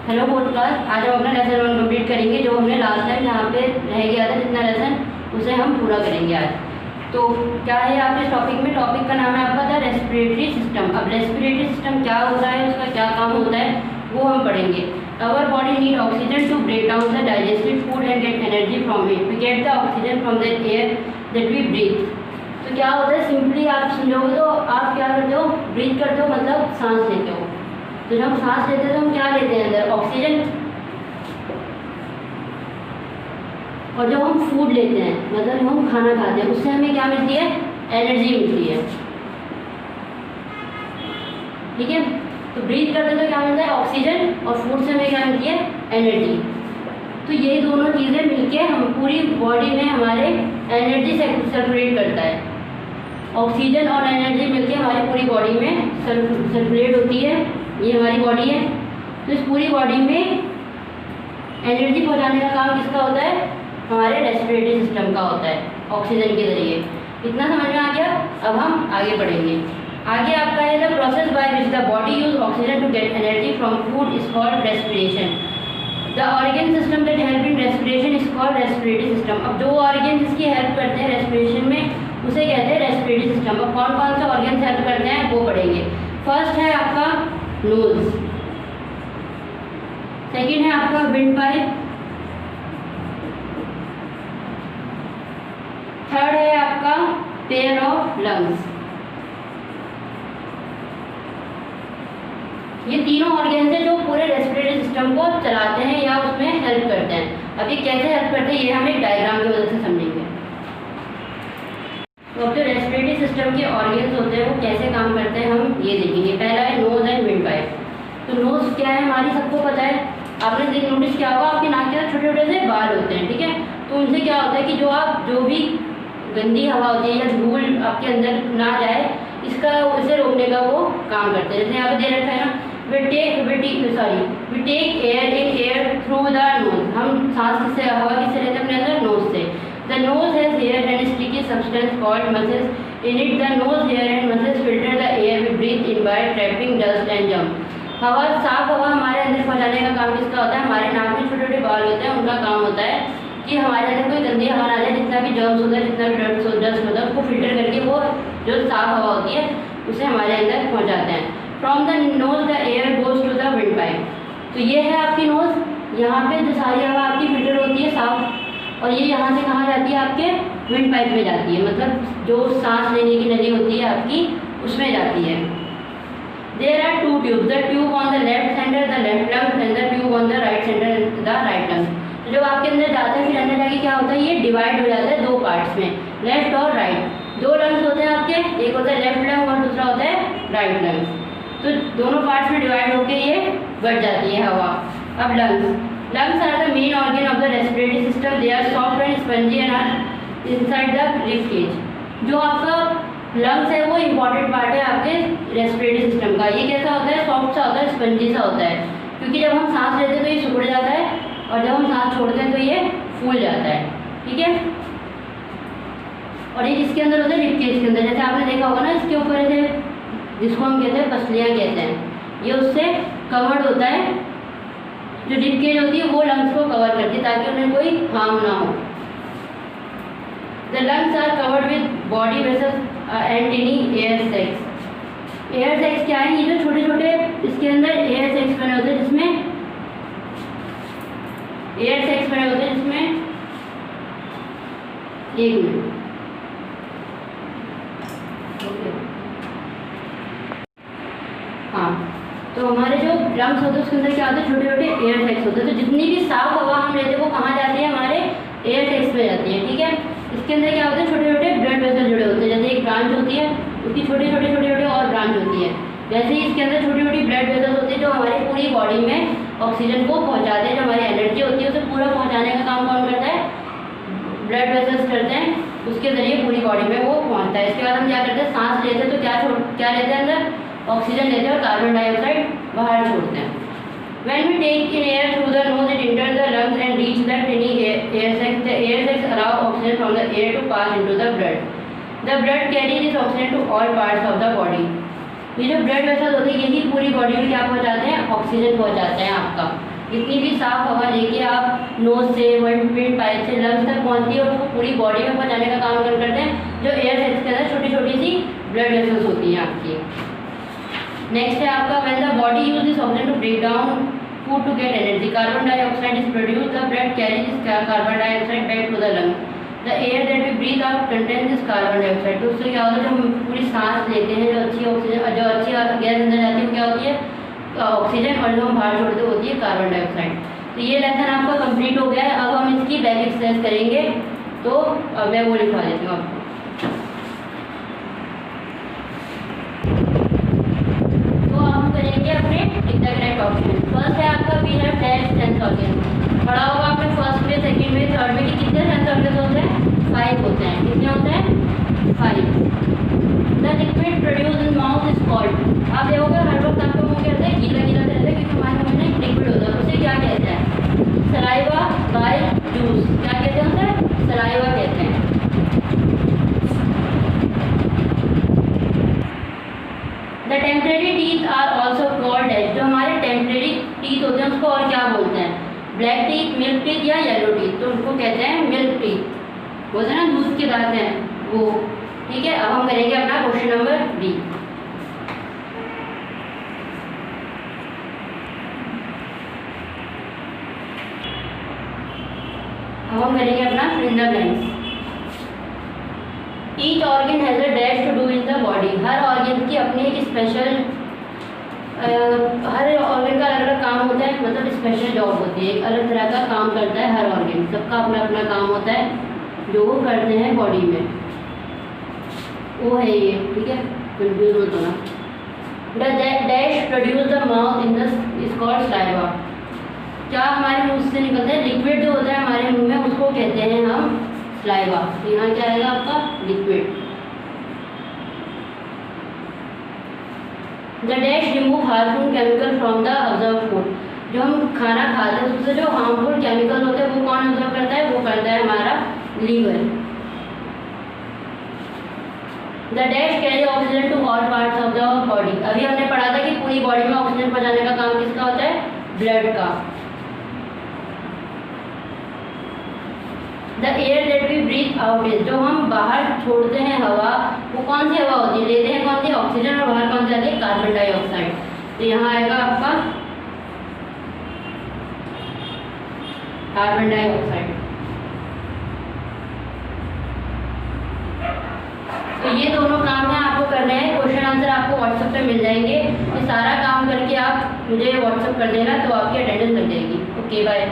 Hello fourth class, आज हम अपना लेसन 1 कंप्लीट करेंगे। जो हमने लास्ट टाइम यहाँ पे रह गया था जितना लेसन, उसे हम पूरा करेंगे आज। तो क्या है आपके इस टॉपिक में? टॉपिक का नाम है आपका द रेस्पिरेटरी सिस्टम। अब रेस्पिरेटरी सिस्टम क्या होता है, उसका क्या काम होता है, वो हम पढ़ेंगे। Our body need oxygen to break down the digested food and get energy from it. We get the oxygen from the air that we breathe. तो क्या होता है, सिंपली आप समझोगे तो आप क्या करते हो, ब्रीथ करते हो, मतलब सांस लेते हो। तो जब हम सांस लेते हैं तो हम क्या लेते हैं अंदर? ऑक्सीजन। और जब हम फूड लेते हैं, मतलब जब हम खाना खाते हैं, उससे हमें क्या मिलती है? एनर्जी मिलती है। ठीक है, तो ब्रीथ करते हैं तो क्या मिलता है? ऑक्सीजन। और फूड से हमें क्या मिलती है? एनर्जी। तो ये दोनों चीज़ें मिलके हम पूरी बॉडी में हमारे एनर्जी सर्कुलेट करता है। ऑक्सीजन और एनर्जी मिलके हमारी पूरी बॉडी में सर्कुलेट होती है। ये हमारी बॉडी है, तो इस पूरी बॉडी में एनर्जी पहुंचाने का काम किसका होता है? हमारे रेस्पिरेटरी सिस्टम का होता है, ऑक्सीजन के जरिए। इतना समझ में आ गया? अब हम आगे बढ़ेंगे। आगे आपका है the process by which the body use oxygen to get energy from food is called respiration. The organ system that help in respiration is called respiratory system. अब जो ऑर्गन जिसकी हेल्प करते हैं रेस्पिरेशन में, उसे कहते हैं रेस्पिरेटरी सिस्टम। अब कौन कौन से ऑर्गन हेल्प करते हैं वो पढ़ेंगे। फर्स्ट है आपका नोज, सेकेंड है आपका विंड पाइप, थर्ड है आपका पेयर ऑफ लंग्स। ये तीनों ऑर्गन्स हैं जो पूरे रेस्पिरेटरी सिस्टम को चलाते हैं या उसमें हेल्प करते हैं। अब ये कैसे हेल्प करते हैं, ये हम एक डायग्राम की मदद से समझेंगे। तो अब जो रेस्पिरेटरी सिस्टम के ऑर्गन्स होते हैं वो कैसे काम करते हैं हम ये देखेंगे। पहला है नोज एंड विंड पाइप। तो नोज क्या है हमारी, सबको पता है। आपने नोटिस किया होगा आपके नाक के अंदर छोटे छोटे से बाल होते हैं, ठीक है। तो उनसे क्या होता है कि जो भी गंदी हवा होती है या धूल आपके अंदर ना जाए, इसे रोकने का वो काम करते हैं। जैसे यहाँ पे दे रखा है ना, we take air through the nose। हम सांस किससे, हवा किससे लेते हैं अपने अंदर? नोज से। The nose has hair and sticky substance called mucus in it। The nose, hair and mucus filter the air we breathe in by trapping dust and germs। हवा, साफ हवा हमारे अंदर पहुँचाने का काम किसका होता है? हमारे नाक में छोटे छोटे बाल होते हैं, उनका काम होता है कि हमारे अंदर कोई गंदी हवा ना जाए। जितना भी जर्म्स होता है, जितना भी डस्ट होता है, उसको फिल्टर करके वो जो साफ हवा होती है उसे हमारे अंदर पहुँचाते हैं। From the nose the air goes to the wind pipe. तो ये है आपकी नोज, यहाँ पे जो सारी हवा आपकी फिल्टर होती है साफ, और ये यहाँ से कहाँ जाती है? आपके विंड पाइप में जाती है, मतलब जो सांस लेने की नली होती है आपकी, उसमें जाती है। There are two tubes, the tube on the left center the left lungs and the tube on the right center the right lungs। तो जब आपके अंदर जाता है फिर अंदर जाके क्या होता है, ये डिवाइड हो जाता है दो पार्ट्स में, लेफ्ट और राइट। दो लंग्स होते हैं आपके, एक होता है लेफ्ट लंग और दूसरा होता है राइट लंग्स। तो दोनों पार्ट्स में डिवाइड होकर ये बढ़ जाती है हवा। अब lungs are the main organ of the respiratory system. They are soft and spongy and are inside the rib cage. जो आपका लंग्स है वो इम्पॉर्टेंट पार्ट है आपके रेस्पिरेटरी सिस्टम का। ये कैसा होता है? सॉफ्ट सा होता है, स्पंजी सा होता है, क्योंकि जब हम सांस लेते हैं तो ये सिकुड़ जाता है और जब हम सांस छोड़ते हैं तो ये फूल जाता है, ठीक है। और ये किसके अंदर होता है? रिब केज के अंदर। जैसे आपने देखा होगा ना, इसके ऊपर ऐसे, जिसको हम कहते हैं पसलियाँ कहते हैं, ये उससे कवर्ड होता है। जो रिब केज होती है वो लंग्स को कवर करती है ताकि उन्हें कोई हार्म ना हो। The lungs are covered with body vessels and tiny air sacs। Air sacs क्या है? ये जो छोटे छोटे इसके अंदर एयर सैक्स बने होते हैं, जिसमें एक मिनट, हाँ। तो हमारे जो लंग्स होते हैं उसके अंदर क्या होता है? छोटे छोटे एयर सैक्स होते हैं। तो जितनी भी साफ हवा हम लेते हैं वो कहाँ जाती है? हमारे एयर सैक्स में जाती है, ठीक है। इसके अंदर क्या होता है? छोटे छोटे ब्लड वेसल जुड़े होते हैं। जैसे एक ब्रांच होती है, उसकी छोटे छोटे और ब्रांच होती है। वैसे ही इसके अंदर छोटी छोटी ब्लड वेसल्स होती है जो हमारी पूरी बॉडी में ऑक्सीजन को पहुंचाते हैं। जो हमारी एनर्जी होती है उसे पूरा पहुंचाने का काम कौन करता है? ब्लड वेसल्स करते हैं, उसके जरिए पूरी बॉडी में वो पहुंचता है। इसके बाद हम क्या करते हैं? सांस लेते हैं तो क्या लेते हैं अंदर? ऑक्सीजन लेते हैं और कार्बन डाइऑक्साइड बाहर छोड़ते हैं। When we take in air through the nose, it enters the lungs and reach the tiny air sacs। The air sacs allow oxygen from the air to pass into the blood। The blood carries this oxygen to all parts of the body। ये जो blood vessel होते हैं यही पूरी body में क्या पहुंचाते हैं? ऑक्सीजन पहुंचाते हैं आपका। जितनी भी साफ हवा लेके आप नोज से, विंड पाइप से लंग्स तक पहुँचती है और उसको पूरी बॉडी में पहुँचाने का काम करते हैं। जो एयर सेल्स के अंदर छोटी छोटी सी ब्लड वेसल्स होती हैं आपकी। नेक्स्ट है आपका when the body use this oxygen to break down food to get energy, carbon dioxide is produce, the blood carries this carbon dioxide back to the lung, the air that we breathe out contain this carbon dioxide. तो उससे क्या होता है, जब हम पूरी सांस लेते हैं, जो अच्छी ऑक्सीजन, जो अच्छी गैस अंदर जाती है वो क्या होती है, ऑक्सीजन, और जो हम बाहर छोड़ते होती है कार्बन डाइऑक्साइड। तो ये लेसन आपका कंप्लीट हो गया है। अब हम इसकी बैक एक्सरसाइज करेंगे, तो मैं वो लिखवा देती हूँ आपको। करेंगे अपने करेक्ट ऑप्शन। फर्स्ट है आपका we have dash sense organ. पढ़ा होगा आपने फर्स्ट में, सेकंड में, थर्ड में कि कितने सेंस ऑर्गन होते हैं, 5 होते हैं। कितने होते हैं, 5। The liquid produce in mouth is called. आप देखोगे हर वक्त आपका मुंह कहते हैं गीला गीला रहता है, क्योंकि हमारे मुंह में लिक्विड होता है। उसे क्या कहते हैं, सलाइवा बाय जूस। क्या कहते हैं उसे, सलाइवा कहते हैं। The temporary teeth are also called as. जो हमारे टेम्परेरी टीथ होते हैं उसको और क्या बोलते हैं, ब्लैक टीथ, मिल्क टीथ या येलो टीथ। तो उनको कहते हैं मिल्क टीथ, बोलते हैं ना दूध के दांत हैं वो। ठीक है, अब हम करेंगे अपना क्वेश्चन नंबर बी। अब हम करेंगे अपना fill in the blanks. Each organ has a dash to do in the body. हर ऑर्गन की अपनी एक स्पेशल, हर ऑर्गन का अलग अलग काम होता है, मतलब स्पेशल जॉब होती है, एक अलग तरह का काम करता है हर ऑर्गन। सबका अपना अपना काम होता है जो वो करते हैं बॉडी में, वो है ये। ठीक है, कंफ्यूज मत होना। The dash produce the mouth in the is called saliva. क्या हमारे मुंह से निकलता है, लिक्विड जो होता है हमारे मुंह में उसको कहते हैं हम सलाइवा। तो यहाँ क्या आएगा आपका, liquid. The dash remove harmful chemical from the observe food. जो हम खाना खाते हैं उससे जो हार्मफुल केमिकल होते हैं वो कौन ऑब्जर्व करता है, वो करता है हमारा liver. The dash carry oxygen to all parts of the body. अभी हमने पढ़ा था कि पूरी बॉडी में ऑक्सीजन पहुंचाने का काम किसका होता है, ब्लड का। The air that we breathe out is. जो हम बाहर छोड़ते हैं हवा, वो कौन सी हवा होती है, लेते हैं कौन सी, ऑक्सीजन, और बाहर कौन सी आती है, कार्बन डाइऑक्साइड। तो यहाँ आएगा आपका कार्बन डाइऑक्साइड। तो ये दोनों काम है आपको करने हैं। क्वेश्चन आंसर आपको व्हाट्सएप पे मिल जाएंगे। ये सारा काम करके आप मुझे व्हाट्सएप कर देना, तो आपकी अटेंडेंस लग जाएगी। Okay, bye.